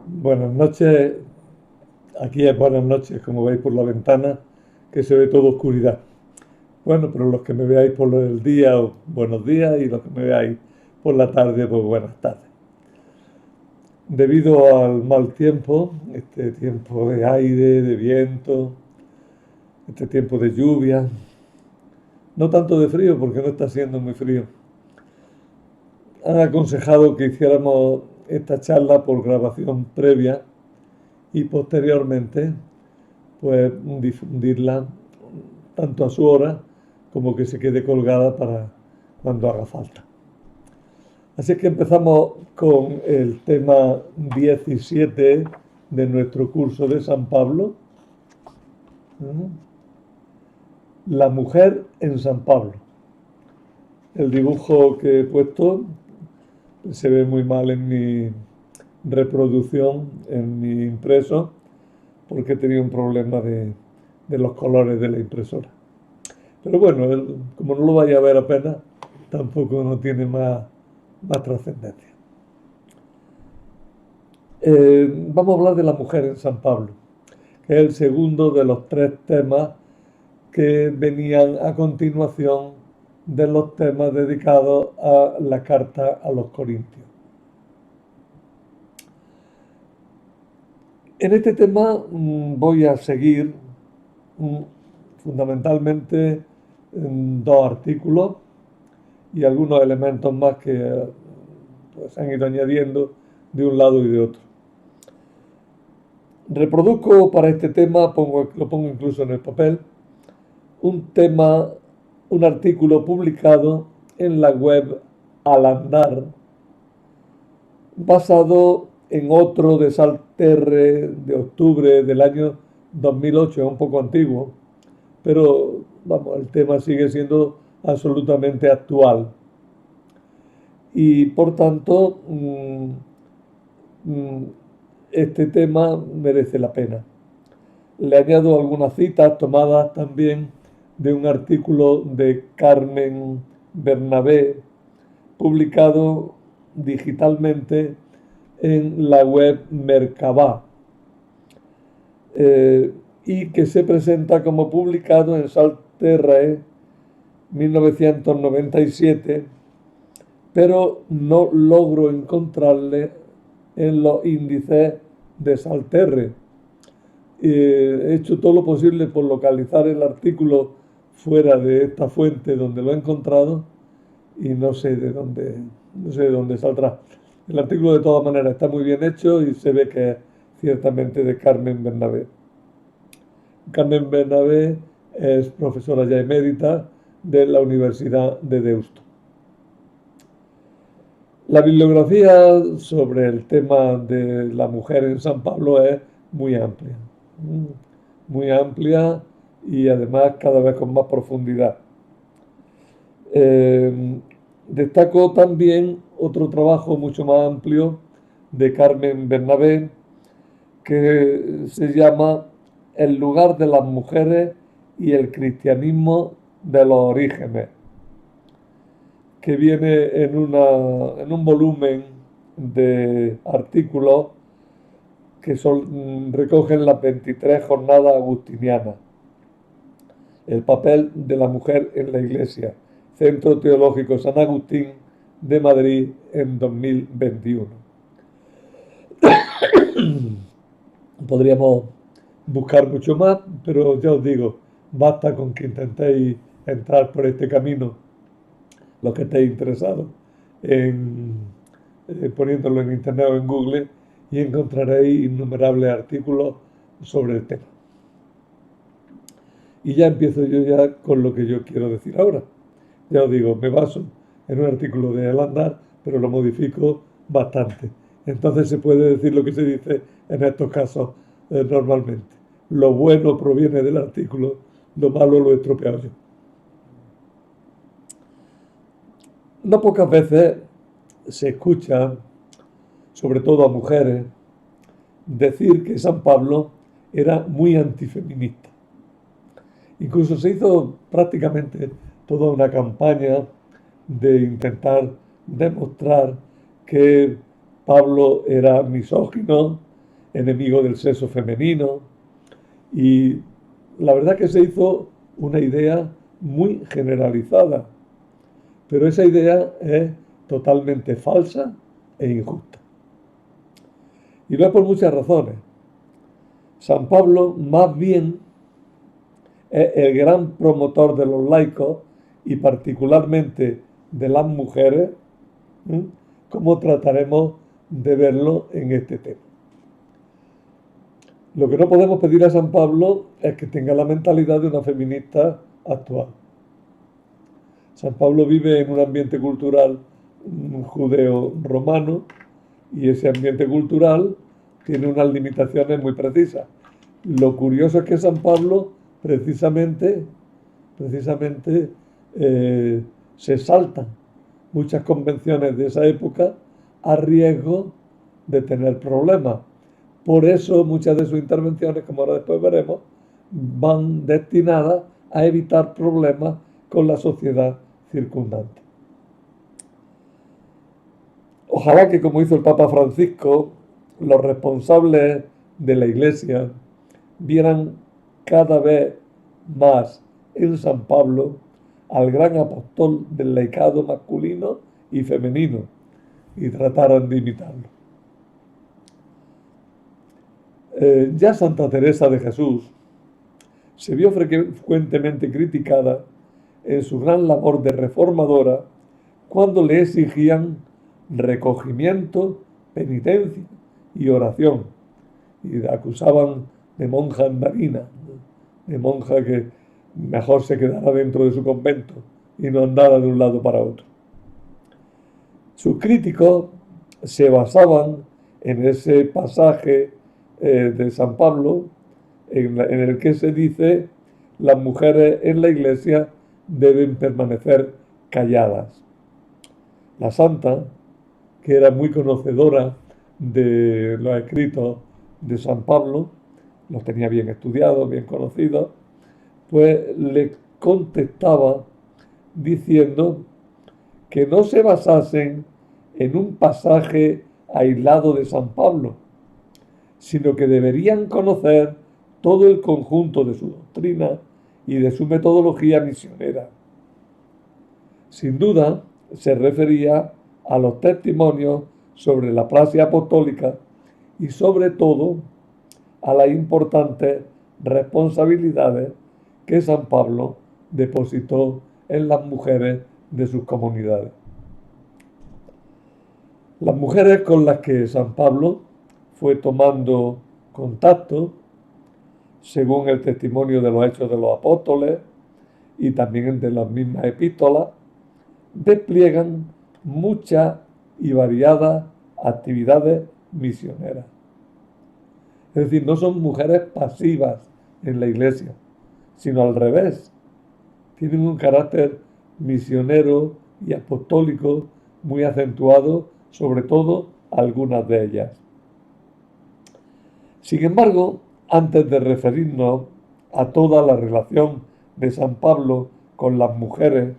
Buenas noches, aquí es buenas noches, como veis por la ventana, que se ve todo oscuridad. Bueno, pero los que me veáis por el día, buenos días, y los que me veáis por la tarde, pues buenas tardes. Debido al mal tiempo, este tiempo de aire, de viento, este tiempo de lluvia, no tanto de frío porque no está siendo muy frío, han aconsejado que hiciéramos esta charla por grabación previa y posteriormente pues difundirla tanto a su hora como que se quede colgada para cuando haga falta. Así que empezamos con el tema 17 de nuestro curso de San Pablo, la mujer en San Pablo. El dibujo que he puesto se ve muy mal en mi reproducción, en mi impreso, porque he tenido un problema de los colores de la impresora. Pero bueno, como no lo vaya a ver apenas, tampoco no tiene más trascendencia. Vamos a hablar de la mujer en San Pablo, que es el segundo de los tres temas que venían a continuación de los temas dedicados a la carta a los Corintios. En este tema voy a seguir fundamentalmente dos artículos y algunos elementos más que pues, se han ido añadiendo de un lado y de otro. Reproduzco para este tema, lo pongo incluso en el papel, un tema, un artículo publicado en la web Al Andar, basado en otro de Salterre de octubre del año 2008, es un poco antiguo, pero vamos, el tema sigue siendo absolutamente actual. Y por tanto, este tema merece la pena. Le añado algunas citas tomadas también de un artículo de Carmen Bernabé, publicado digitalmente en la web Merkabah, y que se presenta como publicado en Salterre 1997, pero no logro encontrarle en los índices de Salterre. He hecho todo lo posible por localizar el artículo fuera de esta fuente donde lo he encontrado y no sé de dónde saldrá. El artículo de todas maneras está muy bien hecho y se ve que es ciertamente de Carmen Bernabé. Carmen Bernabé es profesora ya emérita de la Universidad de Deusto. La bibliografía sobre el tema de la mujer en San Pablo es muy amplia y además cada vez con más profundidad. Destaco también otro trabajo mucho más amplio de Carmen Bernabé que se llama El lugar de las mujeres y el cristianismo de los orígenes, que viene en un volumen de artículos que recogen las 23 jornadas agustinianas. El papel de la mujer en la Iglesia, Centro Teológico San Agustín de Madrid en 2021. Podríamos buscar mucho más, pero ya os digo, basta con que intentéis entrar por este camino, los que estéis interesados en poniéndolo en internet o en Google, y encontraréis innumerables artículos sobre el tema. Y ya empiezo yo ya con lo que yo quiero decir ahora. Ya os digo, me baso en un artículo de El Andar, pero lo modifico bastante. Entonces se puede decir lo que se dice en estos casos normalmente. Lo bueno proviene del artículo, lo malo lo he estropeado yo. No pocas veces se escucha, sobre todo a mujeres, decir que San Pablo era muy antifeminista. Incluso se hizo prácticamente toda una campaña de intentar demostrar que Pablo era misógino, enemigo del sexo femenino. Y la verdad que se hizo una idea muy generalizada, pero esa idea es totalmente falsa e injusta. Y lo es por muchas razones. San Pablo más bien es el gran promotor de los laicos y particularmente de las mujeres, ¿eh? Como trataremos de verlo en este tema. Lo que no podemos pedir a San Pablo es que tenga la mentalidad de una feminista actual. San Pablo vive en un ambiente cultural judeo-romano y ese ambiente cultural tiene unas limitaciones muy precisas. Lo curioso es que San Pablo precisamente se saltan muchas convenciones de esa época a riesgo de tener problemas. Por eso muchas de sus intervenciones, como ahora después veremos, van destinadas a evitar problemas con la sociedad circundante. Ojalá que, como hizo el Papa Francisco, los responsables de la Iglesia vieran cada vez más en San Pablo al gran apóstol del laicado masculino y femenino y trataran de imitarlo. Ya Santa Teresa de Jesús se vio frecuentemente criticada en su gran labor de reformadora cuando le exigían recogimiento, penitencia y oración. Y la acusaban de monja andarina, de monja que mejor se quedara dentro de su convento y no andara de un lado para otro. Sus críticos se basaban en ese pasaje de San Pablo en el que se dice las mujeres en la iglesia deben permanecer calladas. La santa, que era muy conocedora de los escritos de San Pablo, los tenía bien estudiados, bien conocidos, pues le contestaba diciendo que no se basasen en un pasaje aislado de San Pablo, sino que deberían conocer todo el conjunto de su doctrina y de su metodología misionera. Sin duda, se refería a los testimonios sobre la praxis apostólica y sobre todo a las importantes responsabilidades que San Pablo depositó en las mujeres de sus comunidades. Las mujeres con las que San Pablo fue tomando contacto, según el testimonio de los Hechos de los Apóstoles y también de las mismas epístolas, despliegan muchas y variadas actividades misioneras. Es decir, no son mujeres pasivas en la iglesia, sino al revés. Tienen un carácter misionero y apostólico muy acentuado, sobre todo algunas de ellas. Sin embargo, antes de referirnos a toda la relación de San Pablo con las mujeres,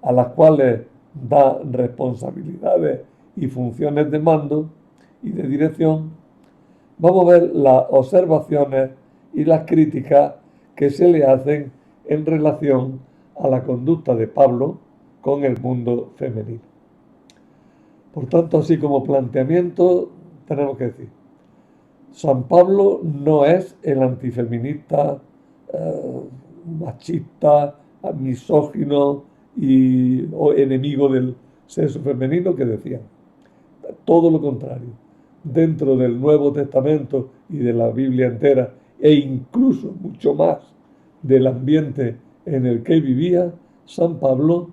a las cuales da responsabilidades y funciones de mando y de dirección, vamos a ver las observaciones y las críticas que se le hacen en relación a la conducta de Pablo con el mundo femenino. Por tanto, así como planteamiento, tenemos que decir, San Pablo no es el antifeminista machista, misógino o enemigo del sexo femenino que decían. Todo lo contrario. Dentro del Nuevo Testamento y de la Biblia entera, e incluso mucho más del ambiente en el que vivía, San Pablo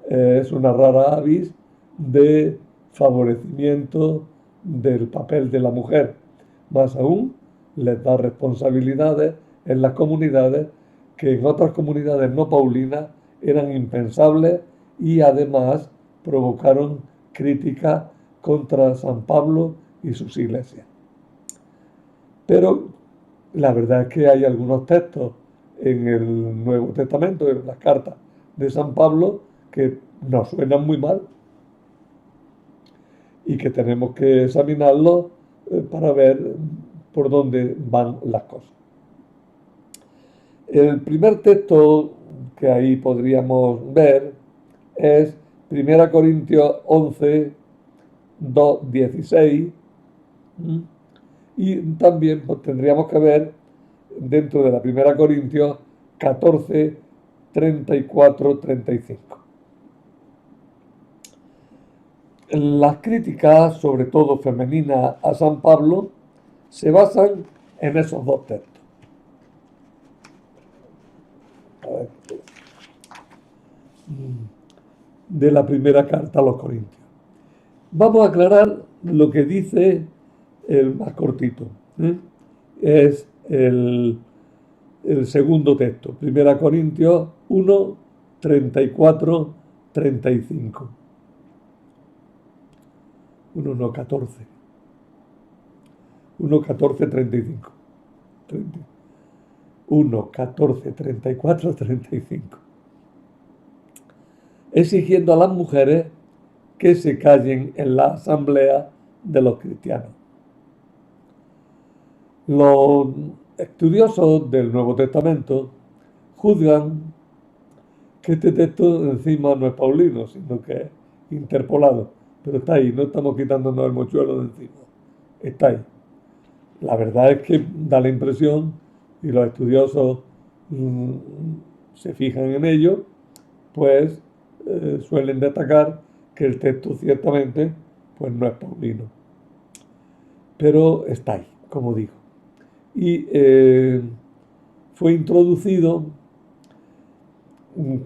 es una rara avis de favorecimiento del papel de la mujer. Más aún, les da responsabilidades en las comunidades que en otras comunidades no paulinas eran impensables y además provocaron críticas contra San Pablo y sus iglesias. Pero la verdad es que hay algunos textos en el Nuevo Testamento, en las cartas de San Pablo, que nos suenan muy mal y que tenemos que examinarlos para ver por dónde van las cosas. El primer texto que ahí podríamos ver es 1 Corintios 11, 2, 16. Y también pues, tendríamos que ver dentro de la 1 Corintios 14, 34, 35. Las críticas, sobre todo femeninas, a San Pablo se basan en esos dos textos. De la primera carta a los Corintios. Vamos a aclarar lo que dice el más cortito. Es el segundo texto, 1 Corintios 1, 34, 35. 1, no, 14. 1, 14, 35. 1, 14, 34, 35. Exigiendo a las mujeres que se callen en la asamblea de los cristianos. Los estudiosos del Nuevo Testamento juzgan que este texto encima no es paulino, sino que es interpolado. Pero está ahí, no estamos quitándonos el mochuelo de encima. Está ahí. La verdad es que da la impresión, y los estudiosos se fijan en ello, pues suelen destacar que el texto ciertamente pues no es paulino. Pero está ahí, como digo. Y fue introducido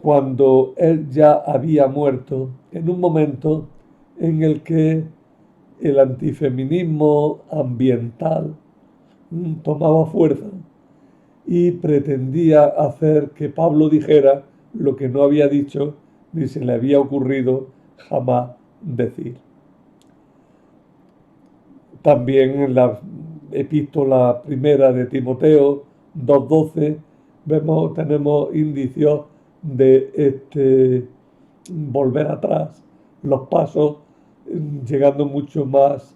cuando él ya había muerto, en un momento en el que el antifeminismo ambiental tomaba fuerza y pretendía hacer que Pablo dijera lo que no había dicho ni se le había ocurrido jamás decir. También en la epístola primera de Timoteo 2:12 tenemos indicios de volver atrás los pasos, llegando mucho más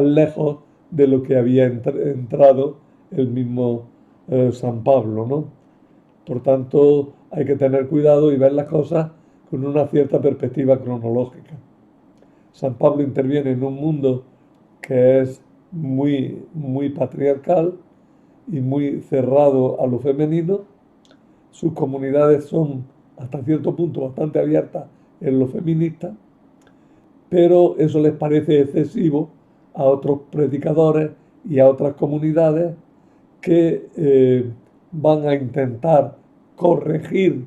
lejos de lo que había entrado el mismo San Pablo, ¿no? Por tanto, hay que tener cuidado y ver las cosas con una cierta perspectiva cronológica. San Pablo interviene en un mundo que es muy, muy patriarcal y muy cerrado a lo femenino. Sus comunidades son hasta cierto punto bastante abiertas en lo feminista, pero eso les parece excesivo a otros predicadores y a otras comunidades que van a intentar corregir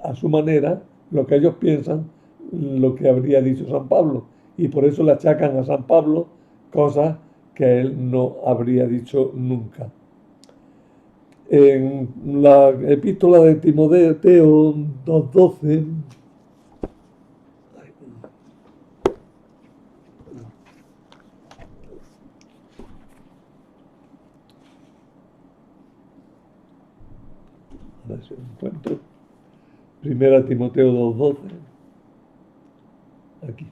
a su manera lo que ellos piensan, lo que habría dicho San Pablo, y por eso le achacan a San Pablo cosas que él no habría dicho nunca. En la epístola de Timoteo 2:12 a ver si lo encuentro. 1 Timoteo 2:12. Aquí.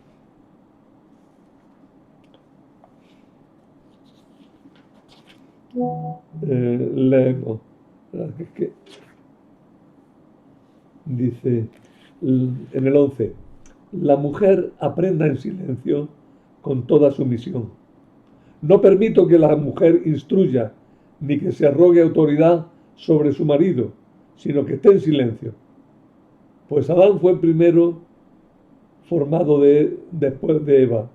Leemos. Es que dice en el 11: la mujer aprenda en silencio con toda sumisión. No permito que la mujer instruya ni que se arrogue autoridad sobre su marido, sino que esté en silencio. Pues Adán fue primero formado después de Eva.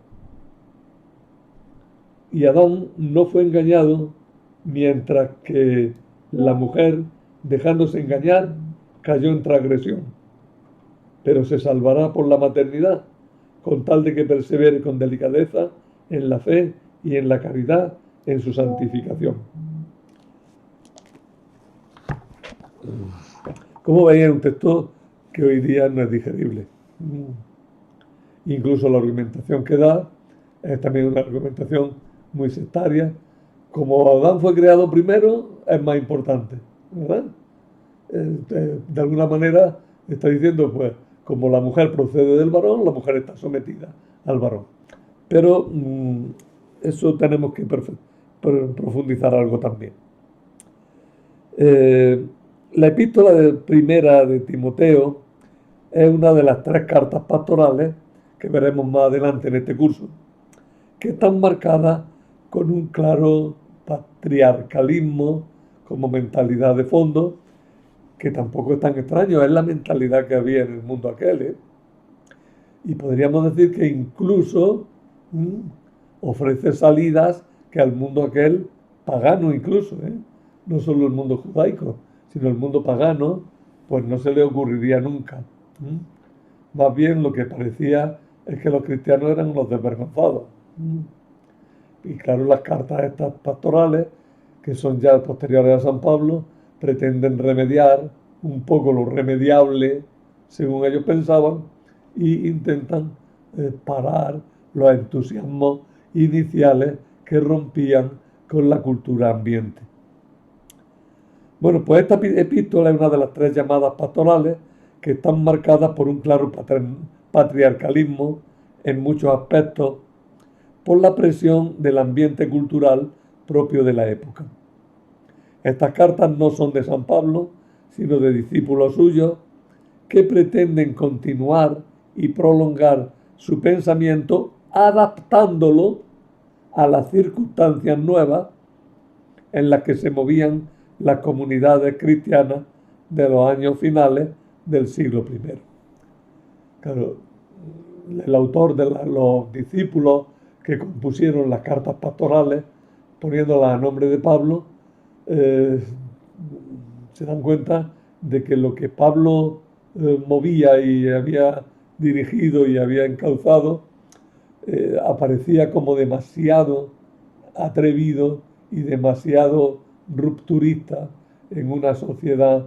Y Adán no fue engañado, mientras que la mujer, dejándose engañar, cayó en transgresión. Pero se salvará por la maternidad, con tal de que persevere con delicadeza en la fe y en la caridad, en su santificación. Como veis, es un texto que hoy día no es digerible. Incluso la argumentación que da es también una argumentación muy sectaria. Como Adán fue creado primero, es más importante, ¿verdad? De alguna manera está diciendo, pues, como la mujer procede del varón, la mujer está sometida al varón. Pero eso tenemos que profundizar algo también. La epístola primera de Timoteo es una de las 3 cartas pastorales que veremos más adelante en este curso, que están marcadas con un claro patriarcalismo como mentalidad de fondo, que tampoco es tan extraño, es la mentalidad que había en el mundo aquel, ¿eh? Y podríamos decir que incluso ofrece salidas que al mundo aquel pagano incluso, ¿eh? No solo el mundo judaico, sino el mundo pagano, pues no se le ocurriría nunca. Más bien lo que parecía es que los cristianos eran los desvergonzados. Y claro, las cartas estas pastorales, que son ya posteriores a San Pablo, pretenden remediar un poco lo remediable, según ellos pensaban, y intentan parar los entusiasmos iniciales que rompían con la cultura ambiente. Bueno, pues esta epístola es una de las 3 llamadas pastorales que están marcadas por un claro patriarcalismo en muchos aspectos, por la presión del ambiente cultural propio de la época. Estas cartas no son de San Pablo, sino de discípulos suyos que pretenden continuar y prolongar su pensamiento adaptándolo a las circunstancias nuevas en las que se movían las comunidades cristianas de los años finales del siglo I. Claro, el autor de los discípulos que compusieron las cartas pastorales, poniéndolas a nombre de Pablo, se dan cuenta de que lo que Pablo movía y había dirigido y había encauzado aparecía como demasiado atrevido y demasiado rupturista en una sociedad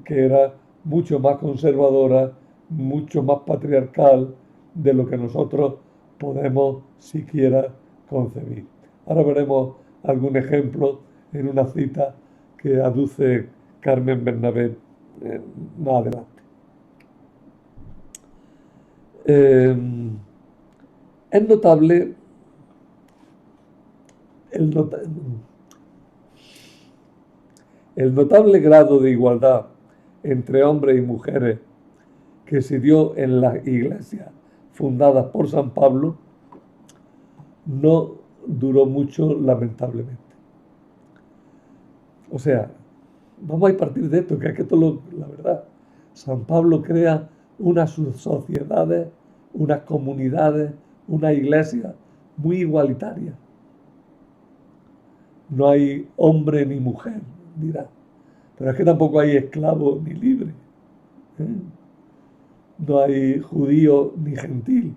que era mucho más conservadora, mucho más patriarcal de lo que nosotros podemos siquiera concebir. Ahora veremos algún ejemplo en una cita que aduce Carmen Bernabé más adelante. Es notable el notable grado de igualdad entre hombres y mujeres que se dio en las iglesias fundadas por San Pablo no duró mucho, lamentablemente. O sea, vamos a partir de esto, que es que todo la verdad. San Pablo crea unas sociedades, unas comunidades, una iglesia muy igualitaria. No hay hombre ni mujer, dirá. Pero es que tampoco hay esclavo ni libre. No hay judío ni gentil.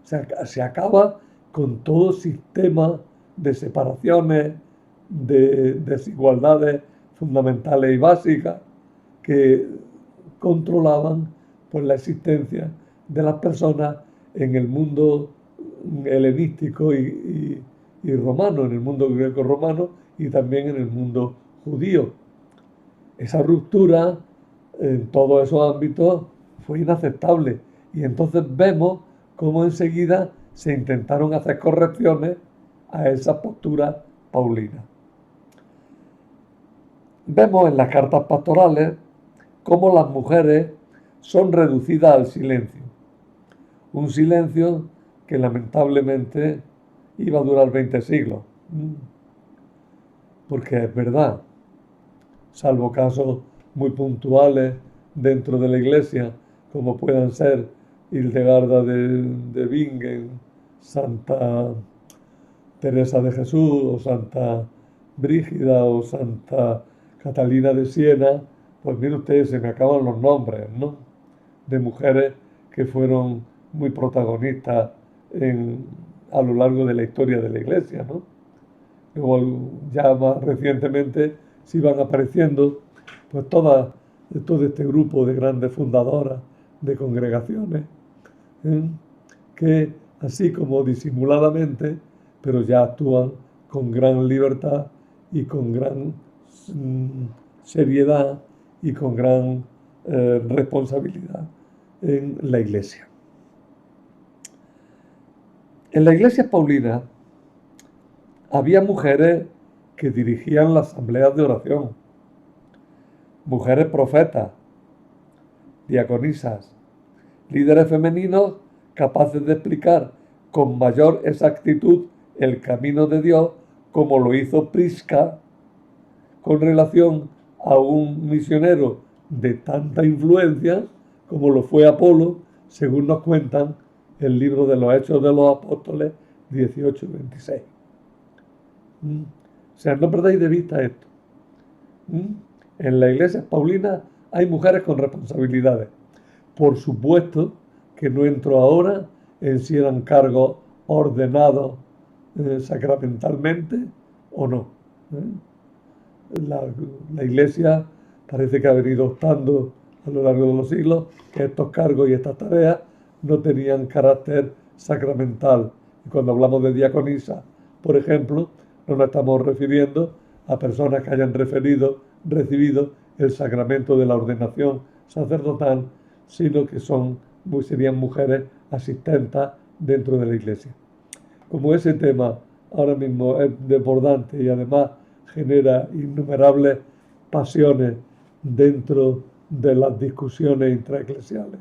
O sea, se acaba con todo sistema de separaciones, de desigualdades fundamentales y básicas que controlaban pues, la existencia de las personas en el mundo helenístico y romano, en el mundo greco-romano y también en el mundo judío. Esa ruptura en todos esos ámbitos fue inaceptable y entonces vemos cómo enseguida se intentaron hacer correcciones a esa postura paulina. Vemos en las cartas pastorales cómo las mujeres son reducidas al silencio. Un silencio que lamentablemente iba a durar 20 siglos. Porque es verdad, salvo casos muy puntuales dentro de la iglesia, como puedan ser Hildegarda de Bingen, Santa Teresa de Jesús, o Santa Brígida, o Santa Catalina de Siena, pues mire ustedes, se me acaban los nombres, ¿no? De mujeres que fueron muy protagonistas a lo largo de la historia de la iglesia, ¿no? Luego, ya más recientemente, se iban apareciendo pues todo este grupo de grandes fundadoras de congregaciones, que así como disimuladamente, pero ya actúan con gran libertad y con gran seriedad y con gran responsabilidad en la iglesia. En la iglesia paulina había mujeres que dirigían las asambleas de oración, mujeres profetas, diaconisas, líderes femeninos capaces de explicar con mayor exactitud el camino de Dios, como lo hizo Prisca con relación a un misionero de tanta influencia como lo fue Apolo, según nos cuentan el libro de los Hechos de los Apóstoles 18 y 26. O sea, no perdáis de vista esto. En la iglesia paulina hay mujeres con responsabilidades. Por supuesto que no entro ahora en si eran cargos ordenados sacramentalmente o no. La Iglesia parece que ha venido optando a lo largo de los siglos que estos cargos y estas tareas no tenían carácter sacramental. Y cuando hablamos de diaconisa, por ejemplo, no nos estamos refiriendo a personas que hayan recibido el sacramento de la ordenación sacerdotal, sino que serían mujeres asistentes dentro de la Iglesia. Como ese tema ahora mismo es desbordante y además genera innumerables pasiones dentro de las discusiones intraeclesiales,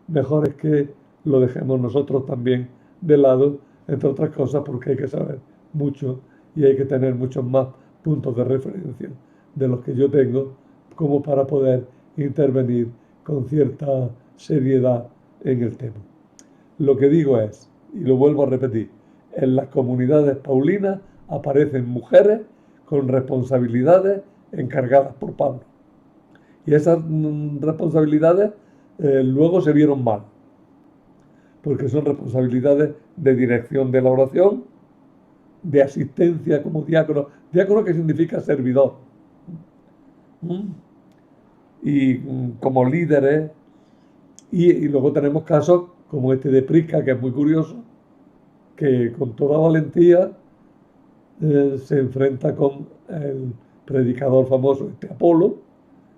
mejor es que lo dejemos nosotros también de lado, entre otras cosas porque hay que saber mucho y hay que tener muchos más puntos de referencia de los que yo tengo como para poder intervenir con cierta seriedad en el tema. Lo que digo es, y lo vuelvo a repetir, en las comunidades paulinas aparecen mujeres con responsabilidades encargadas por Pablo. Y esas responsabilidades luego se vieron mal, porque son responsabilidades de dirección de la oración, de asistencia como diácono. Diácono que significa servidor. Y como líderes. Y luego tenemos casos como este de Prisca, que es muy curioso, que con toda valentía se enfrenta con el predicador famoso, este Apolo,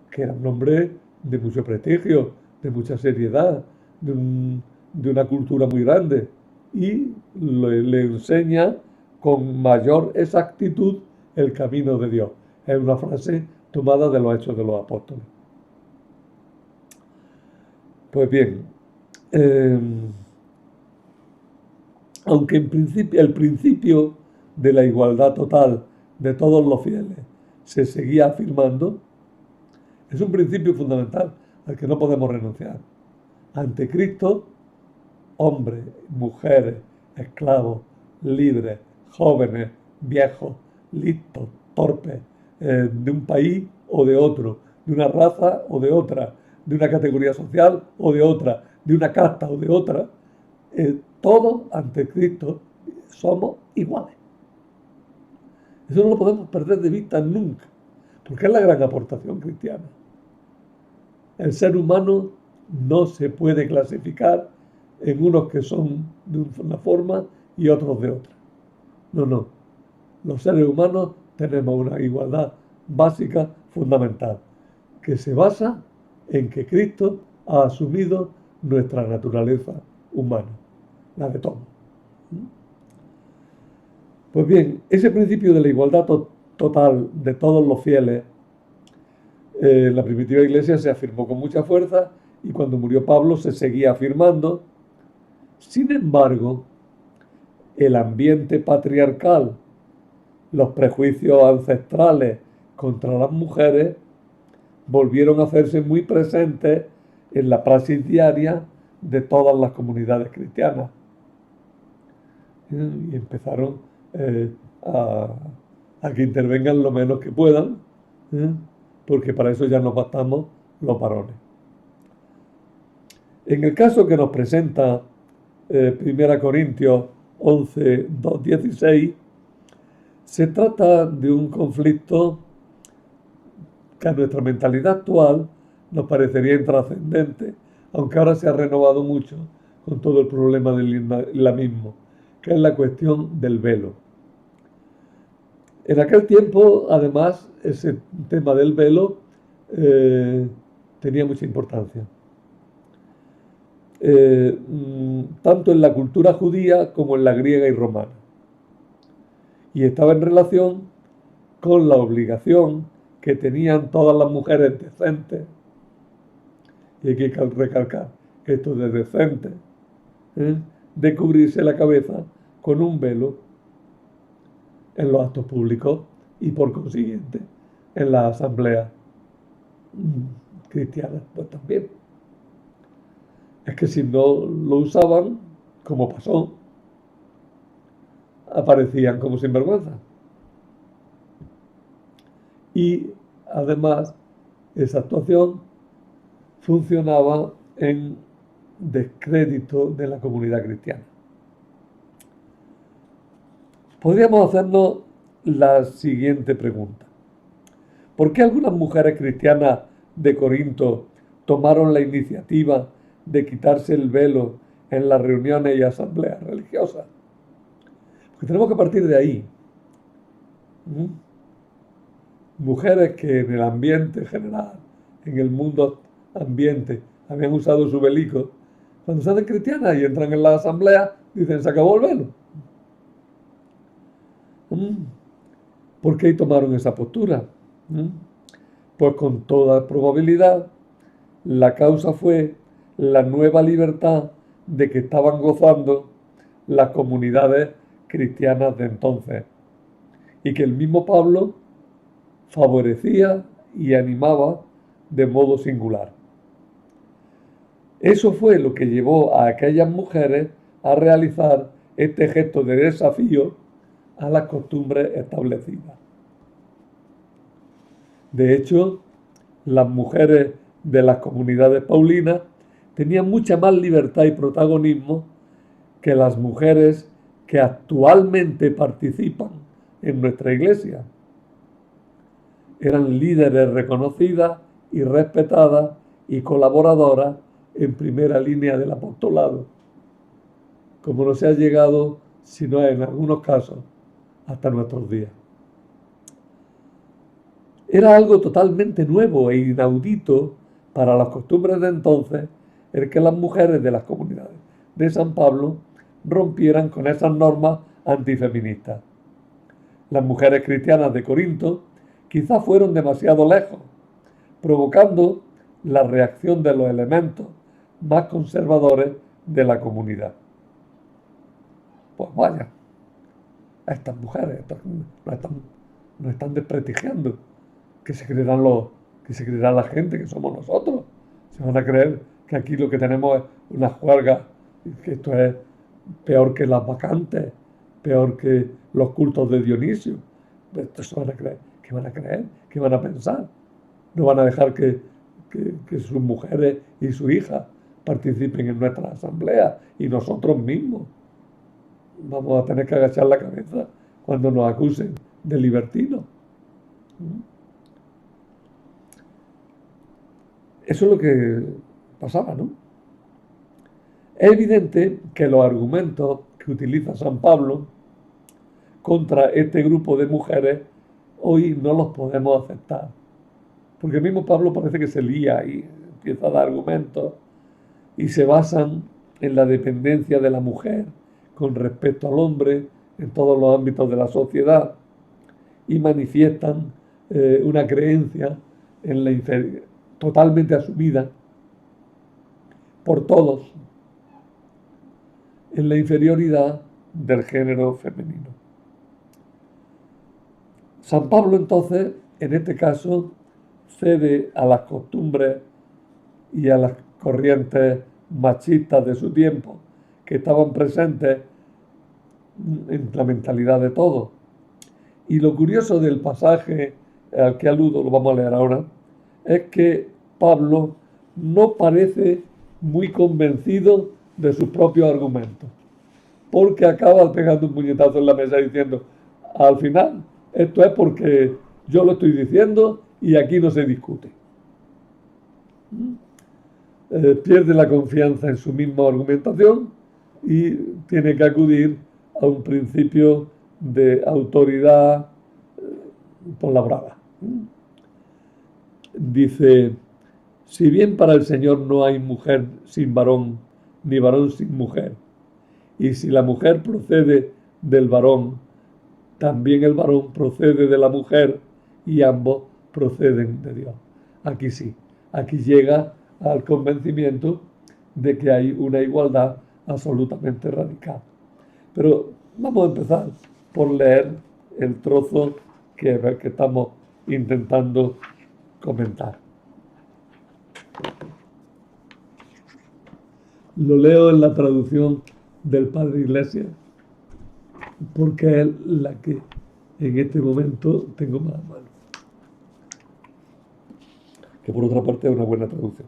que era un hombre de mucho prestigio, de mucha seriedad, de una cultura muy grande, y le enseña con mayor exactitud el camino de Dios. Es una frase tomada de los Hechos de los Apóstoles. Pues bien, aunque en principio, el principio de la igualdad total de todos los fieles se seguía afirmando, es un principio fundamental al que no podemos renunciar. Ante Cristo, hombres, mujeres, esclavos, libres, jóvenes, viejos, listos, torpes, de un país o de otro, de una raza o de otra, de una categoría social o de otra, de una casta o de otra, todos ante Cristo somos iguales. Eso no lo podemos perder de vista nunca, porque es la gran aportación cristiana. El ser humano no se puede clasificar en unos que son de una forma y otros de otra. No. Los seres humanos tenemos una igualdad básica fundamental, que se basa en que Cristo ha asumido nuestra naturaleza humana, la de todos. Pues bien, ese principio de la igualdad total de todos los fieles, la primitiva iglesia se afirmó con mucha fuerza y cuando murió Pablo se seguía afirmando. Sin embargo, el ambiente patriarcal, los prejuicios ancestrales contra las mujeres volvieron a hacerse muy presentes en la praxis diaria de todas las comunidades cristianas. Y empezaron a que intervengan lo menos que puedan, porque para eso ya nos bastamos los varones. En el caso que nos presenta 1 Corintios 11, 2, 16, se trata de un conflicto que a nuestra mentalidad actual nos parecería intrascendente, aunque ahora se ha renovado mucho con todo el problema del islamismo, que es la cuestión del velo. En aquel tiempo, además, ese tema del velo tenía mucha importancia. Tanto en la cultura judía como en la griega y romana. y estaba en relación con la obligación que tenían todas las mujeres decentes, y hay que recalcar esto de decentes, ¿eh? de cubrirse la cabeza con un velo en los actos públicos y por consiguiente en las asambleas cristianas, pues también. Es que si no lo usaban, como pasó, aparecían como sinvergüenza. Y además, esa actuación funcionaba en descrédito de la comunidad cristiana. Podríamos hacernos la siguiente pregunta. ¿Por qué algunas mujeres cristianas de Corinto tomaron la iniciativa de quitarse el velo en las reuniones y asambleas religiosas? Porque tenemos que partir de ahí. Mujeres que en el ambiente general, en el mundo ambiente, habían usado su velico, cuando se hacen cristianas y entran en la asamblea, dicen, se acabó el velo. ¿Por qué tomaron esa postura? Pues con toda probabilidad la causa fue la nueva libertad de que estaban gozando las comunidades cristianas de entonces y que el mismo Pablo favorecía y animaba de modo singular. Eso fue lo que llevó a aquellas mujeres a realizar este gesto de desafío a las costumbres establecidas. De hecho, las mujeres de las comunidades paulinas tenían mucha más libertad y protagonismo que las mujeres que actualmente participan en nuestra iglesia. Eran líderes reconocidas y respetadas y colaboradoras en primera línea del apostolado, como no se ha llegado, sino en algunos casos, hasta nuestros días. Era algo totalmente nuevo e inaudito para las costumbres de entonces el que las mujeres de las comunidades de San Pablo rompieran con esas normas antifeministas. Las mujeres cristianas de Corinto quizás fueron demasiado lejos, provocando la reacción de los elementos más conservadores de la comunidad. Pues vaya, a estas mujeres nos están desprestigiando. Que se creerá la gente que somos nosotros. Se van a creer que aquí lo que tenemos es una juerga, que esto es peor que las vacantes, peor que los cultos de Dionisio. Esto se van a creer. ¿Qué van a creer? ¿Qué van a pensar? No van a dejar que sus mujeres y sus hijas participen en nuestra asamblea y nosotros mismos. Vamos a tener que agachar la cabeza cuando nos acusen de libertinos. Eso es lo que pasaba, ¿no? Es evidente que los argumentos que utiliza San Pablo contra este grupo de mujeres hoy no los podemos aceptar. Porque el mismo Pablo parece que se lía y empieza a dar argumentos y se basan en la dependencia de la mujer con respecto al hombre en todos los ámbitos de la sociedad y manifiestan una creencia en la totalmente asumida por todos en la inferioridad del género femenino. San Pablo entonces, en este caso, cede a las costumbres y a las corrientes machistas de su tiempo que estaban presentes en la mentalidad de todos. Y lo curioso del pasaje al que aludo, lo vamos a leer ahora, es que Pablo no parece muy convencido de sus propios argumentos, porque acaba pegando un puñetazo en la mesa diciendo, al final, esto es porque yo lo estoy diciendo y aquí no se discute. Pierde la confianza en su misma argumentación y tiene que acudir a un principio de autoridad por la brava. Dice, si bien para el Señor no hay mujer sin varón, ni varón sin mujer, y si la mujer procede del varón, también el varón procede de la mujer y ambos proceden de Dios. Aquí sí, aquí llega al convencimiento de que hay una igualdad absolutamente radical. Pero vamos a empezar por leer el trozo que estamos intentando comentar. Lo leo en la traducción del Padre Iglesias, porque es la que en este momento tengo más a mano. Que por otra parte es una buena traducción.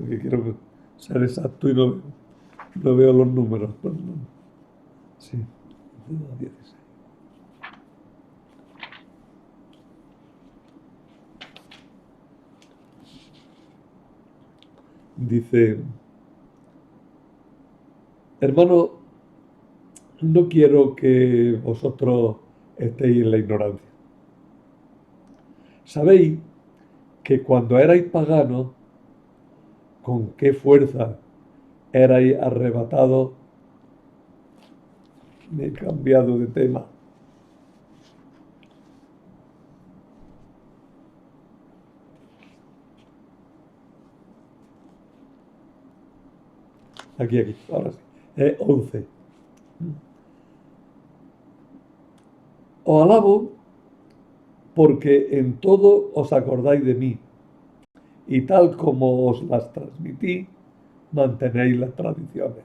Que quiero ser exacto y no veo los números. Sí, 16. Dice, hermano, no quiero que vosotros estéis en la ignorancia. Sabéis que cuando erais paganos, con qué fuerza erais arrebatados. Me he cambiado de tema. Aquí, ahora sí. Es 11. Os alabo porque en todo os acordáis de mí, y tal como os las transmití, mantenéis las tradiciones.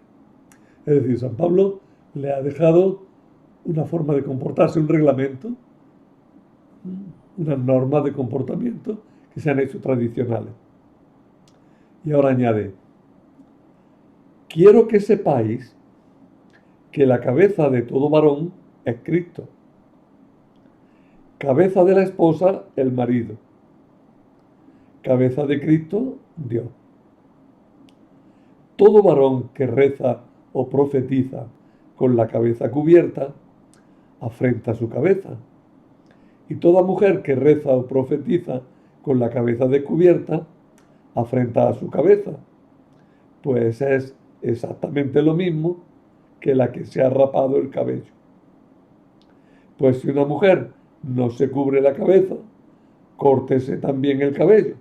Es decir, San Pablo le ha dejado una forma de comportarse, un reglamento, unas normas de comportamiento que se han hecho tradicionales. Y ahora añade, quiero que sepáis que la cabeza de todo varón es Cristo. Cabeza de la esposa, el marido. Cabeza de Cristo, Dios. Todo varón que reza o profetiza con la cabeza cubierta, afrenta su cabeza. Y toda mujer que reza o profetiza con la cabeza descubierta, afrenta a su cabeza. Pues es exactamente lo mismo que la que se ha rapado el cabello. Pues si una mujer no se cubre la cabeza, córtese también el cabello.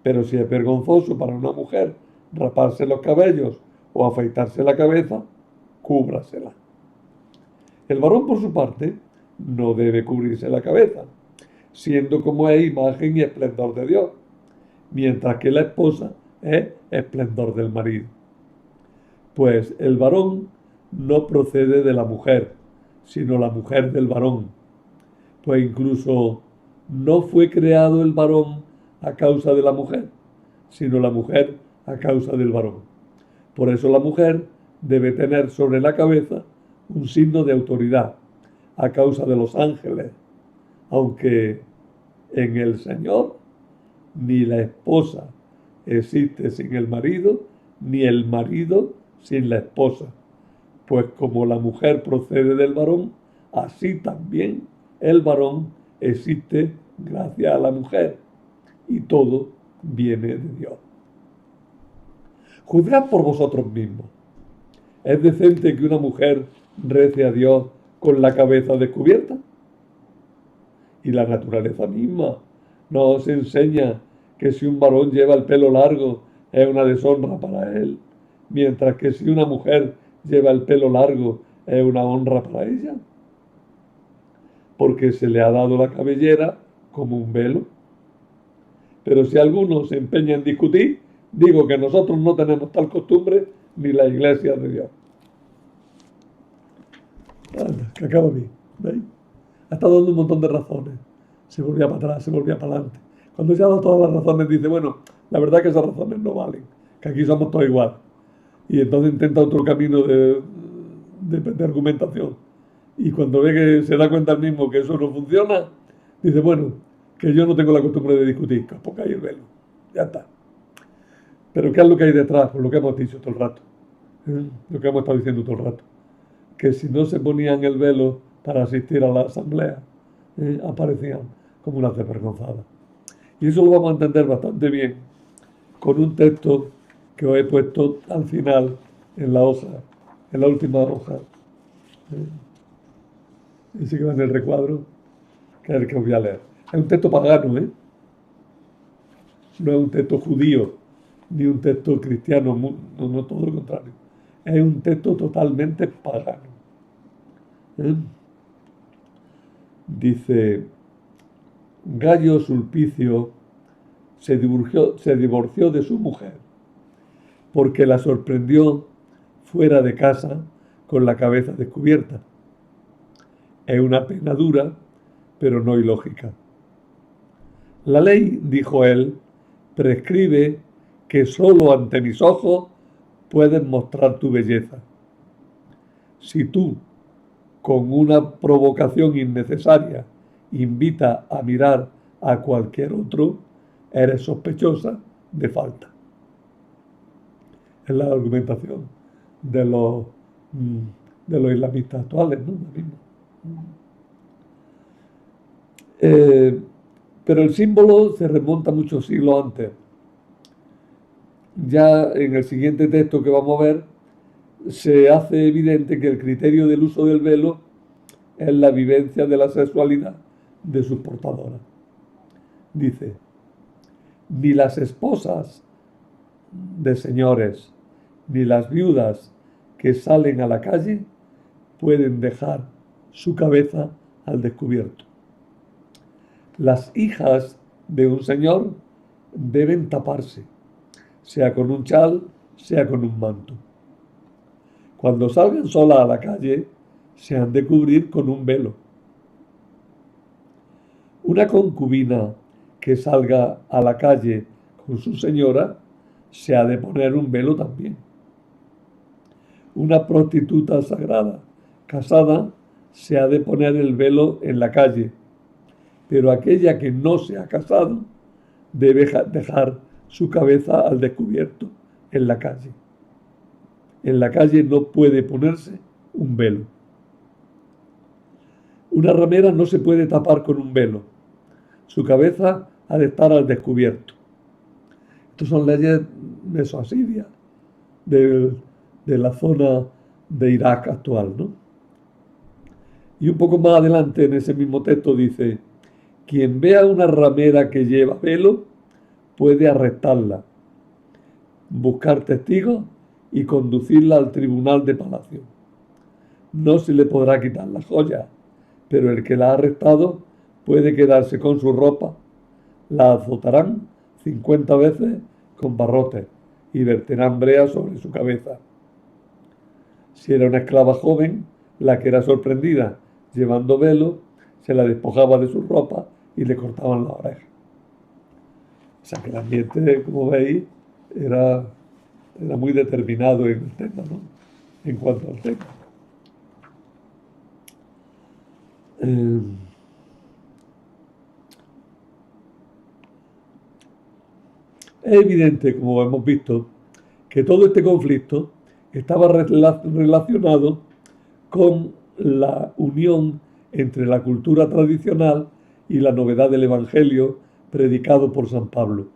Pero si es vergonzoso para una mujer raparse los cabellos o afeitarse la cabeza, cúbrasela. El varón, por su parte, no debe cubrirse la cabeza, siendo como es imagen y esplendor de Dios, mientras que la esposa es esplendor del marido. Pues el varón no procede de la mujer, sino la mujer del varón. Pues incluso no fue creado el varón a causa de la mujer, sino la mujer a causa del varón. Por eso la mujer debe tener sobre la cabeza un signo de autoridad a causa de los ángeles, aunque en el Señor ni la esposa existe sin el marido, ni el marido sin la esposa. Pues como la mujer procede del varón, así también el varón existe gracias a la mujer. Y todo viene de Dios. Juzgad por vosotros mismos. ¿Es decente que una mujer rece a Dios con la cabeza descubierta? Y la naturaleza misma nos enseña que si un varón lleva el pelo largo es una deshonra para él, mientras que si una mujer lleva el pelo largo es una honra para ella, porque se le ha dado la cabellera como un velo. Pero si alguno se empeña en discutir, digo que nosotros no tenemos tal costumbre ni la iglesia de Dios. Anda, que acaba bien, ¿veis? Ha estado dando un montón de razones. Se volvía para atrás, se volvía para adelante. Cuando se ha dado todas las razones, dice, bueno, la verdad es que esas razones no valen, que aquí somos todos igual. Y entonces intenta otro camino de argumentación. Y cuando ve que se da cuenta el mismo que eso no funciona, dice, bueno, que yo no tengo la costumbre de discutir, que os pongáis el velo. Ya está. Pero ¿qué es lo que hay detrás? Por lo que hemos dicho todo el rato. Lo que hemos estado diciendo todo el rato. Que si no se ponían el velo para asistir a la asamblea, aparecían como unas desvergonzadas. Y eso lo vamos a entender bastante bien con un texto que os he puesto al final en la hoja, en la última hoja. Ese que va en el recuadro, que es el que os voy a leer. Es un texto pagano, ¿eh? No es un texto judío, ni un texto cristiano, no, no, todo lo contrario. Es un texto totalmente pagano. ¿Eh? Dice, Gayo Sulpicio se divorció de su mujer porque la sorprendió fuera de casa con la cabeza descubierta. Es una pena dura, pero no ilógica. La ley, dijo él, prescribe que solo ante mis ojos puedes mostrar tu belleza. Si tú, con una provocación innecesaria, invitas a mirar a cualquier otro, eres sospechosa de falta. Es la argumentación de los, de los islamistas actuales, ¿no? Pero el símbolo se remonta muchos siglos antes. Ya en el siguiente texto que vamos a ver, se hace evidente que el criterio del uso del velo es la vivencia de la sexualidad de sus portadoras. Dice, ni las esposas de señores, ni las viudas que salen a la calle pueden dejar su cabeza al descubierto. Las hijas de un señor deben taparse, sea con un chal, sea con un manto. Cuando salgan solas a la calle, se han de cubrir con un velo. Una concubina que salga a la calle con su señora, se ha de poner un velo también. Una prostituta sagrada casada se ha de poner el velo en la calle, pero aquella que no se ha casado debe dejar su cabeza al descubierto en la calle. En la calle no puede ponerse un velo. Una ramera no se puede tapar con un velo. Su cabeza ha de estar al descubierto. Estas son leyes mesoasirias de la zona de Irak actual, ¿no? Y un poco más adelante en ese mismo texto dice, quien vea una ramera que lleva velo puede arrestarla, buscar testigos y conducirla al tribunal de palacio. No se le podrá quitar la joya, pero el que la ha arrestado puede quedarse con su ropa. La azotarán 50 veces con barrotes y verterán brea sobre su cabeza. Si era una esclava joven, la que era sorprendida llevando velo, se la despojaba de su ropa y le cortaban la oreja. O sea que el ambiente, como veis, era muy determinado en el tema, ¿no? En cuanto al tema. Es evidente, como hemos visto, que todo este conflicto estaba relacionado con la unión entre la cultura tradicional y la novedad del Evangelio predicado por San Pablo.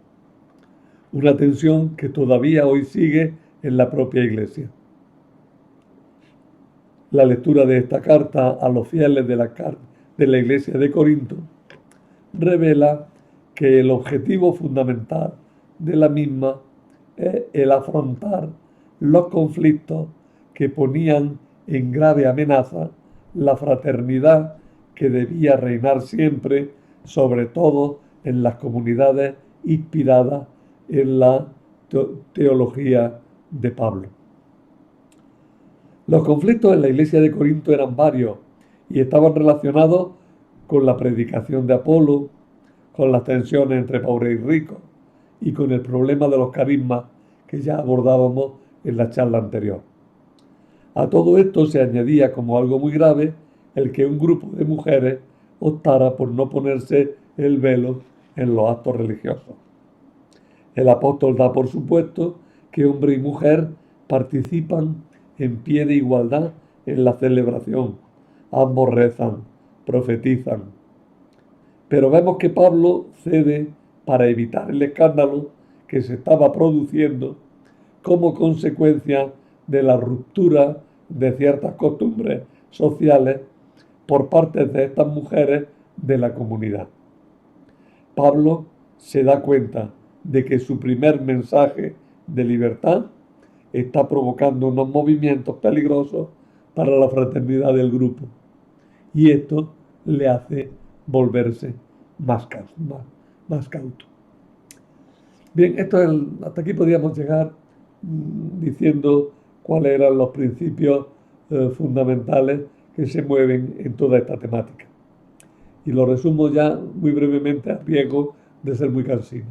Una tensión que todavía hoy sigue en la propia Iglesia. La lectura de esta carta a los fieles de la Iglesia de Corinto revela que el objetivo fundamental de la misma es el afrontar los conflictos que ponían en grave amenaza la fraternidad que debía reinar siempre, sobre todo en las comunidades inspiradas en la teología de Pablo. Los conflictos en la iglesia de Corinto eran varios y estaban relacionados con la predicación de Apolo, con las tensiones entre pobres y ricos y con el problema de los carismas que ya abordábamos en la charla anterior. A todo esto se añadía como algo muy grave el que un grupo de mujeres optara por no ponerse el velo en los actos religiosos. El apóstol da por supuesto que hombre y mujer participan en pie de igualdad en la celebración. Ambos rezan, profetizan. Pero vemos que Pablo cede para evitar el escándalo que se estaba produciendo como consecuencia de la ruptura de ciertas costumbres sociales por parte de estas mujeres de la comunidad. Pablo se da cuenta de que su primer mensaje de libertad está provocando unos movimientos peligrosos para la fraternidad del grupo. Y esto le hace volverse más cauto. Bien, hasta aquí podríamos llegar diciendo cuáles eran los principios fundamentales que se mueven en toda esta temática. Y lo resumo ya muy brevemente a riesgo de ser muy cansino.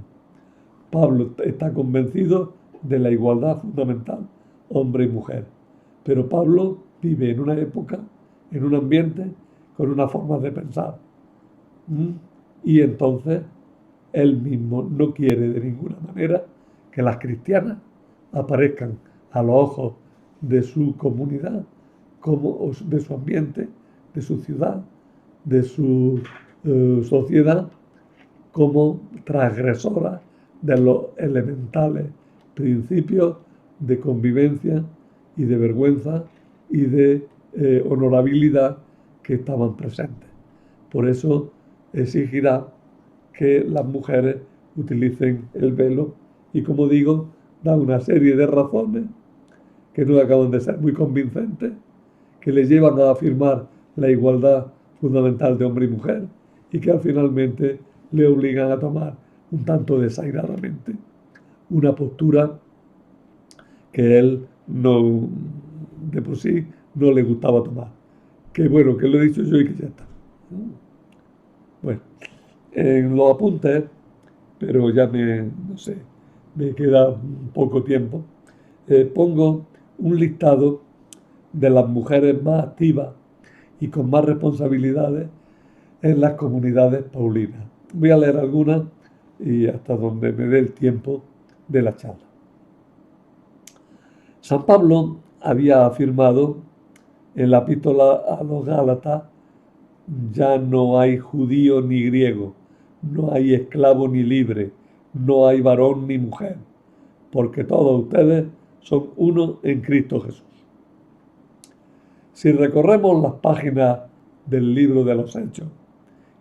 Pablo está convencido de la igualdad fundamental, hombre y mujer. Pero Pablo vive en una época, en un ambiente, con una forma de pensar. Y entonces él mismo no quiere de ninguna manera que las cristianas aparezcan a los ojos de su comunidad, como de su ambiente, de su ciudad, de su sociedad, como transgresoras de los elementales principios de convivencia y de vergüenza y de honorabilidad que estaban presentes. Por eso exigirá que las mujeres utilicen el velo y, como digo, da una serie de razones que no acaban de ser muy convincentes, que le llevan a afirmar la igualdad fundamental de hombre y mujer y que finalmente le obligan a tomar un tanto desairadamente una postura que él no, de por sí no le gustaba tomar. Que bueno, que lo he dicho yo y que ya está. Bueno, en los apuntes, pero ya no sé, me queda poco tiempo, pongo un listado de las mujeres más activas y con más responsabilidades en las comunidades paulinas. Voy a leer algunas y hasta donde me dé el tiempo de la charla. San Pablo había afirmado en la epístola a los Gálatas: ya no hay judío ni griego, no hay esclavo ni libre, no hay varón ni mujer, porque todos ustedes son uno en Cristo Jesús. Si recorremos las páginas del libro de los Hechos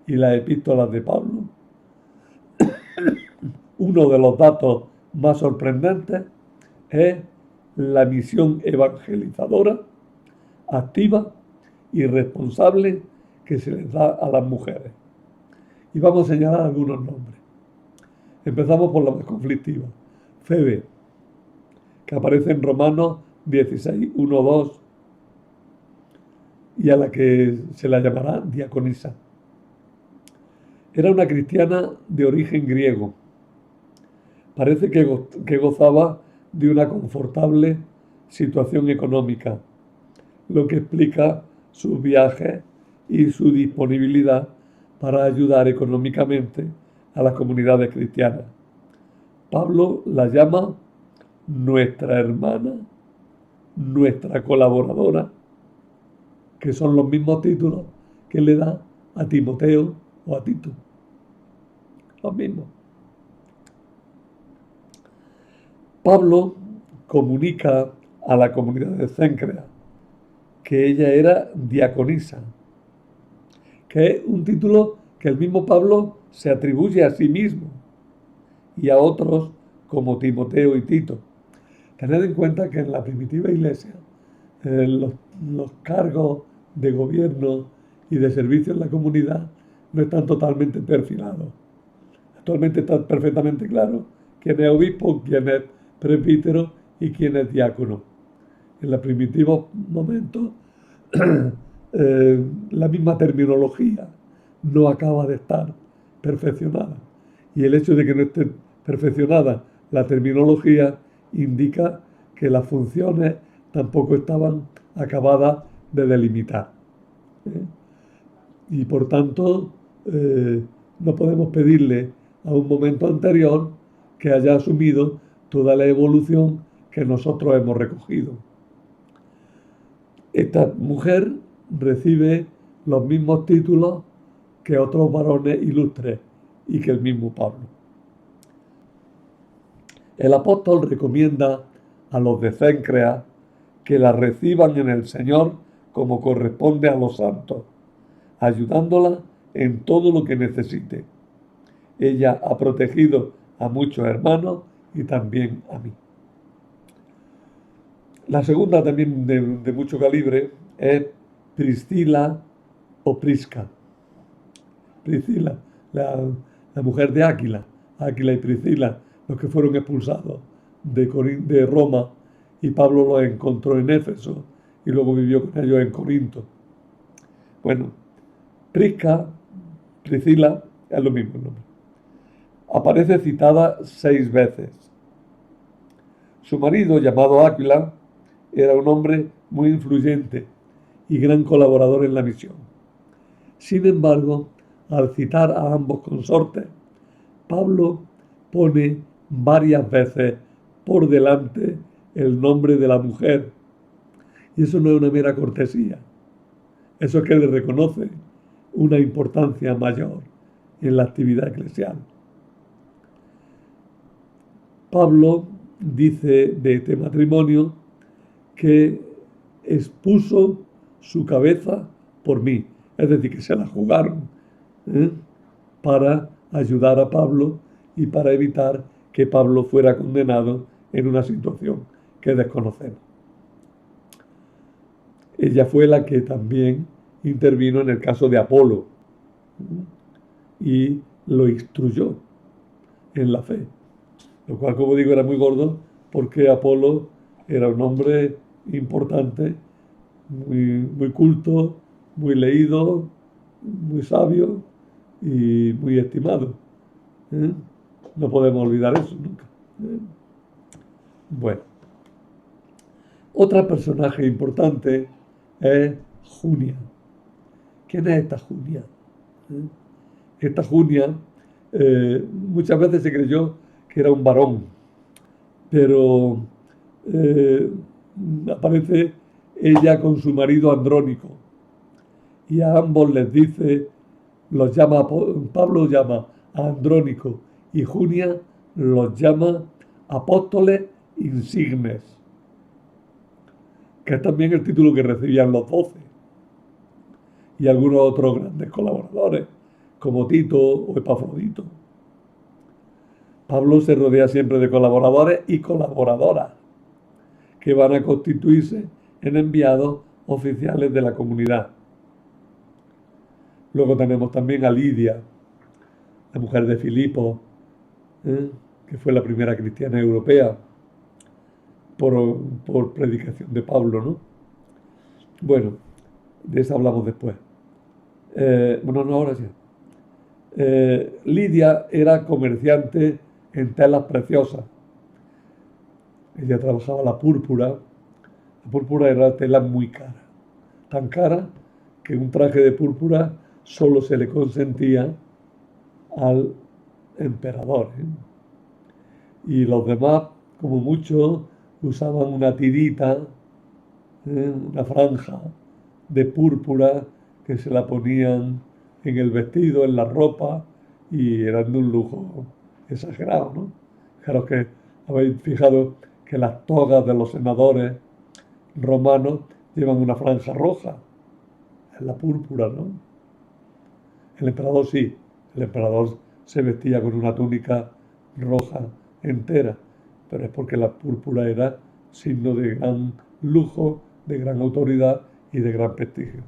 y las epístolas de Pablo, uno de los datos más sorprendentes es la misión evangelizadora, activa y responsable que se les da a las mujeres. Y vamos a señalar algunos nombres. Empezamos por la más conflictiva, Febe, que aparece en Romanos 16, 1, 2, y a la que se la llamará diaconisa. Era una cristiana de origen griego. Parece que gozaba de una confortable situación económica, lo que explica sus viajes y su disponibilidad para ayudar económicamente a las comunidades cristianas. Pablo la llama nuestra hermana, nuestra colaboradora, que son los mismos títulos que le da a Timoteo o a Tito. Los mismos. Pablo comunica a la comunidad de Cencrea que ella era diaconisa, que es un título que el mismo Pablo se atribuye a sí mismo y a otros como Timoteo y Tito. Tened en cuenta que en la primitiva iglesia los cargos de gobierno y de servicio en la comunidad no están totalmente perfilados. Actualmente está perfectamente claro quién es obispo, quién es presbítero y quién es diácono. En los primitivos momentos la misma terminología no acaba de estar perfeccionada. Y el hecho de que no esté perfeccionada la terminología indica que las funciones tampoco estaban acabadas de delimitar. Y por tanto, no podemos pedirle a un momento anterior que haya asumido toda la evolución que nosotros hemos recogido. Esta mujer recibe los mismos títulos que otros varones ilustres y que el mismo Pablo. El apóstol recomienda a los de Cencrea que la reciban en el Señor como corresponde a los santos, ayudándola en todo lo que necesite. Ella ha protegido a muchos hermanos y también a mí. La segunda, también de mucho calibre, es Priscila o Prisca. Priscila, la mujer de Áquila. Áquila y Priscila, los que fueron expulsados de Roma, y Pablo los encontró en Éfeso y luego vivió con ellos en Corinto. Bueno, Prisca, Priscila, es lo mismo el nombre. Aparece citada 6 veces. Su marido, llamado Áquila, era un hombre muy influyente y gran colaborador en la misión. Sin embargo, al citar a ambos consortes, Pablo pone varias veces por delante el nombre de la mujer. Y eso no es una mera cortesía. Eso es que le reconoce una importancia mayor en la actividad eclesial. Pablo dice de este matrimonio que expuso su cabeza por mí. Es decir, que se la jugaron para ayudar a Pablo y para evitar que Pablo fuera condenado en una situación que desconocemos. Ella fue la que también intervino en el caso de Apolo y lo instruyó en la fe. Lo cual, como digo, era muy gordo porque Apolo era un hombre importante, muy culto, muy leído, muy sabio y muy estimado. No podemos olvidar eso nunca. Bueno, otro personaje importante es Junia. ¿Quién es esta Junia? Esta Junia muchas veces se creyó que era un varón, pero aparece ella con su marido Andrónico y a ambos les dice, Pablo llama a Andrónico y Junia los llama apóstoles insignes, que es también el título que recibían los 12 y algunos otros grandes colaboradores como Tito o Epafrodito. Pablo se rodea siempre de colaboradores y colaboradoras que van a constituirse en enviados oficiales de la comunidad. Luego tenemos también a Lidia, la mujer de Filipo, que fue la primera cristiana europea por predicación de Pablo, ¿no? Bueno, de eso hablamos después. Bueno, no, ahora sí. Lidia era comerciante en telas preciosas. Ella trabajaba la púrpura. La púrpura era tela muy cara. Tan cara que un traje de púrpura solo se le consentía al emperador. Y los demás, como mucho, usaban una tirita, una franja de púrpura que se la ponían en el vestido, en la ropa, y eran de un lujo exagerado, ¿no? Claro que habéis fijado que las togas de los senadores romanos llevan una franja roja, es la púrpura, ¿no? El emperador sí, el emperador se vestía con una túnica roja entera, pero es porque la púrpura era signo de gran lujo, de gran autoridad y de gran prestigio.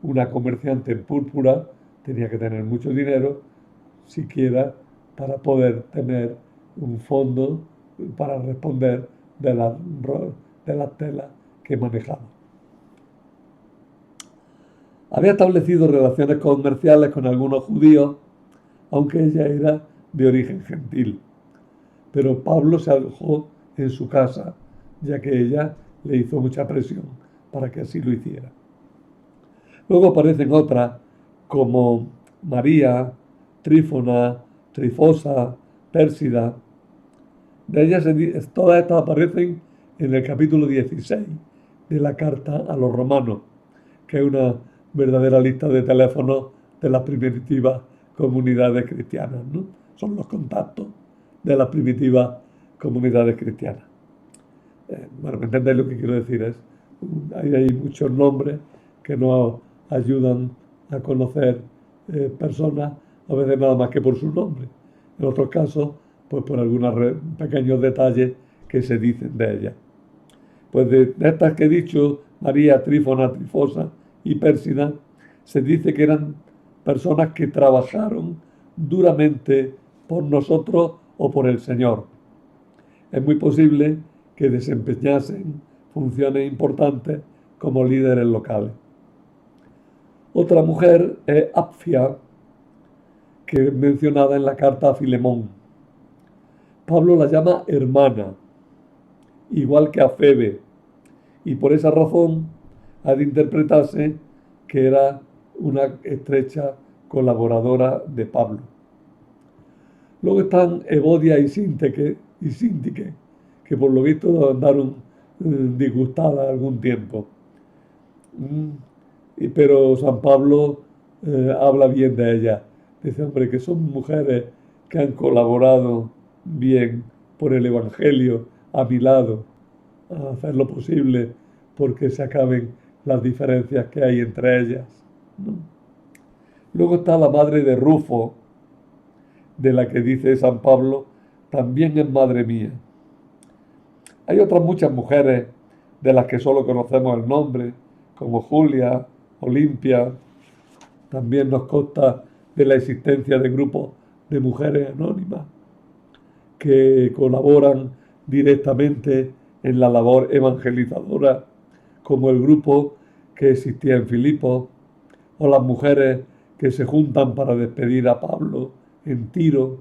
Una comerciante en púrpura tenía que tener mucho dinero, siquiera para poder tener un fondo para responder de las telas que manejaba. Había establecido relaciones comerciales con algunos judíos, aunque ella era de origen gentil. Pero Pablo se alojó en su casa, ya que ella le hizo mucha presión para que así lo hiciera. Luego aparecen otras como María, Trífona, Trifosa, Pérsida. De ellas, todas estas aparecen en el capítulo 16 de la carta a los romanos, que es una verdadera lista de teléfonos de las primitivas comunidades cristianas, ¿no? Son los contactos de las primitivas comunidades cristianas. Bueno, ¿me entendéis lo que quiero decir? Hay muchos nombres que nos ayudan a conocer personas, a veces nada más que por su nombre. En otros casos, pues por algunos pequeños detalles que se dicen de ella. Pues de estas que he dicho, María, Trífona, Trifosa y Pérsida, se dice que eran personas que trabajaron duramente por nosotros o por el Señor. Es muy posible que desempeñasen funciones importantes como líderes locales. Otra mujer es Apfia, que es mencionada en la carta a Filemón. Pablo la llama hermana, igual que a Febe, y por esa razón ha de interpretarse que era una estrecha colaboradora de Pablo. Luego están Evodia y Síntique, que por lo visto andaron disgustadas algún tiempo. Pero San Pablo habla bien de ellas. Dice, hombre, que son mujeres que han colaborado bien por el Evangelio a mi lado, a hacer lo posible porque se acaben las diferencias que hay entre ellas, ¿no? Luego está la madre de Rufo, de la que dice San Pablo, también es madre mía. Hay otras muchas mujeres de las que solo conocemos el nombre, como Julia, Olimpia. También nos consta de la existencia de grupos de mujeres anónimas que colaboran directamente en la labor evangelizadora, como el grupo que existía en Filipos, o las mujeres que se juntan para despedir a Pablo en Tiro,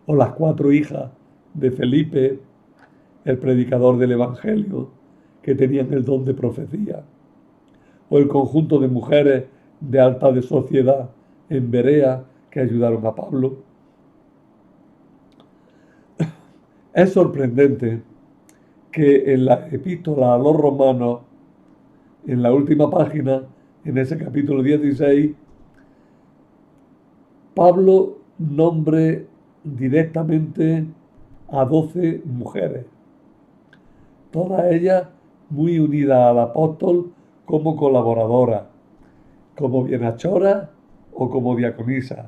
o las 4 hijas de Felipe, el predicador del Evangelio, que tenían el don de profecía, o el conjunto de mujeres de alta de sociedad en Berea que ayudaron a Pablo. Es sorprendente que en la epístola a los romanos, en la última página, en ese capítulo 16, Pablo nombre directamente a 12 mujeres, todas ellas muy unidas al apóstol como colaboradoras, como bienhechoras o como diaconisas.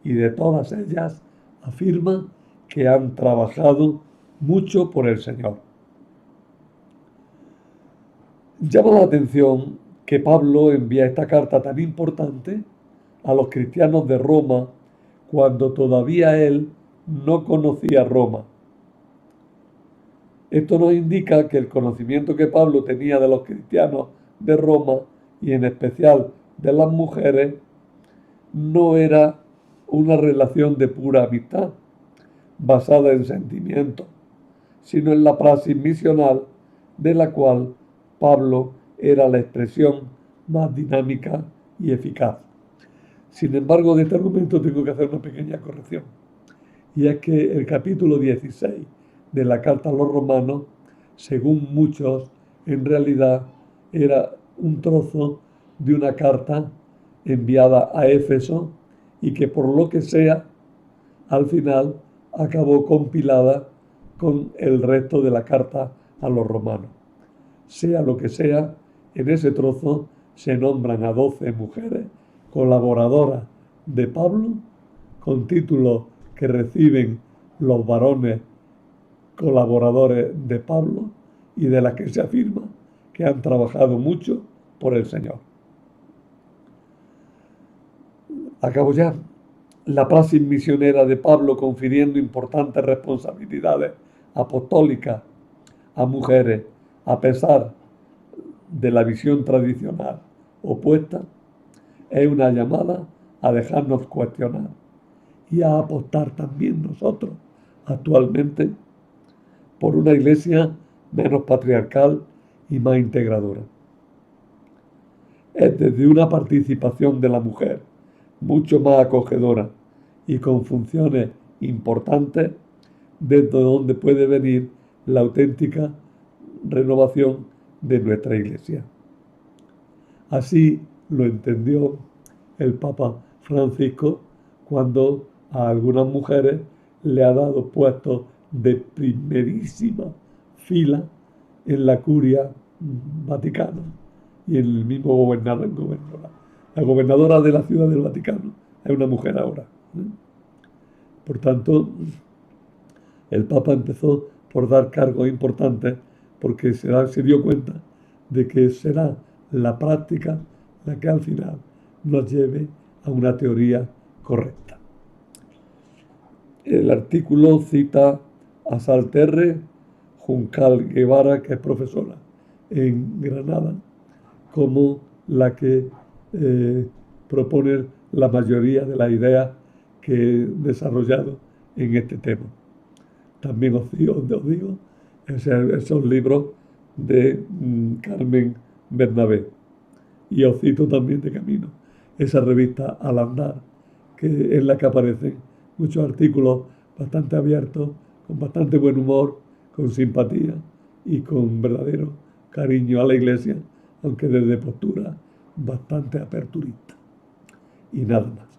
Y de todas ellas afirma que han trabajado mucho por el Señor. Llama la atención que Pablo envía esta carta tan importante a los cristianos de Roma cuando todavía él no conocía Roma. Esto nos indica que el conocimiento que Pablo tenía de los cristianos de Roma y en especial de las mujeres no era una relación de pura amistad basada en sentimientos, sino en la praxis misional de la cual Pablo era la expresión más dinámica y eficaz. Sin embargo, de este argumento tengo que hacer una pequeña corrección. Y es que el capítulo 16 de la carta a los romanos, según muchos, en realidad era un trozo de una carta enviada a Éfeso y que por lo que sea, al final acabó compilada con el resto de la carta a los romanos. Sea lo que sea, en ese trozo se nombran a 12 mujeres colaboradoras de Pablo, con títulos que reciben los varones colaboradores de Pablo y de las que se afirma que han trabajado mucho por el Señor. Acabo ya. La praxis misionera de Pablo confiriendo importantes responsabilidades apostólicas a mujeres, a pesar de la visión tradicional opuesta, es una llamada a dejarnos cuestionar y a apostar también nosotros actualmente por una iglesia menos patriarcal y más integradora. Es desde una participación de la mujer mucho más acogedora y con funciones importantes desde donde puede venir la auténtica renovación de nuestra iglesia. Así lo entendió el Papa Francisco cuando a algunas mujeres le ha dado puestos de primerísima fila en la curia Vaticana y en el mismo gobernadora. La gobernadora de la Ciudad del Vaticano es una mujer ahora. Por tanto, el Papa empezó por dar cargos importantes porque se dio cuenta de que será la práctica la que al final nos lleve a una teoría correcta. El artículo cita a Salterre Juncal Guevara, que es profesora en Granada, como la que propone la mayoría de las ideas que he desarrollado en este tema. También os digo esos libros de Carmen Bernabé. Y os cito también de camino esa revista Al Andar, que es la que aparecen muchos artículos bastante abiertos, con bastante buen humor, con simpatía y con verdadero cariño a la Iglesia, aunque desde postura bastante aperturista. Y nada más.